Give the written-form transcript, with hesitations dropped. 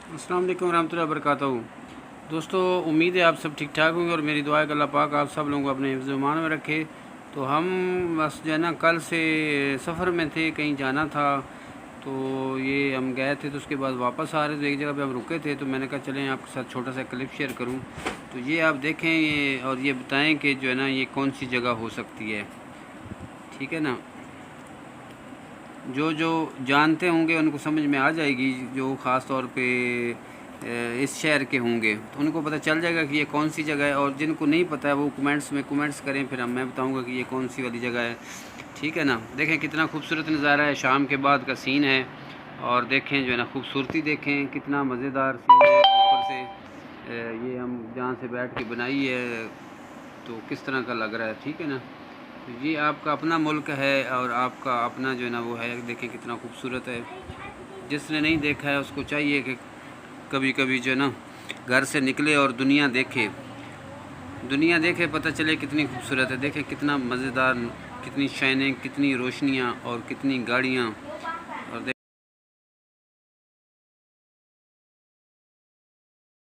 अस्सलाम वालेकुम रहमतुल्लाहि व बरकातहू। दोस्तों, उम्मीद है आप सब ठीक ठाक होंगे और मेरी दुआ है कि अल्लाह पाक आप सब लोगों को अपने हिफ्ज़ ईमान में रखे। तो हम बस जो है ना कल से सफ़र में थे, कहीं जाना था, तो ये हम गए थे, तो उसके बाद वापस आ रहे थे, एक जगह पे हम रुके थे, तो मैंने कहा चलें आपके साथ छोटा सा क्लिप शेयर करूं। तो ये आप देखें ये, और ये बताएं कि जो है ना ये कौन सी जगह हो सकती है। ठीक है ना, जो जो जानते होंगे उनको समझ में आ जाएगी, जो ख़ास तौर पे इस शहर के होंगे तो उनको पता चल जाएगा कि ये कौन सी जगह है, और जिनको नहीं पता है वो कमेंट्स में कमेंट्स करें, फिर मैं बताऊंगा कि ये कौन सी वाली जगह है। ठीक है ना, देखें कितना खूबसूरत नज़ारा है, शाम के बाद का सीन है। और देखें जो है ना खूबसूरती, देखें कितना मज़ेदार सीन है। ऊपर से ये हम जहाँ से बैठ के बनाई है तो किस तरह का लग रहा है। ठीक है ना, तो ये आपका अपना मुल्क है और आपका अपना जो है ना वो है। देखें कितना खूबसूरत है। जिसने नहीं देखा है उसको चाहिए कि कभी कभी जो है ना घर से निकले और दुनिया देखे, दुनिया देखे, पता चले कितनी खूबसूरत है। देखें कितना मज़ेदार, कितनी शाइनिंग, कितनी रोशनियाँ और कितनी गाड़ियाँ।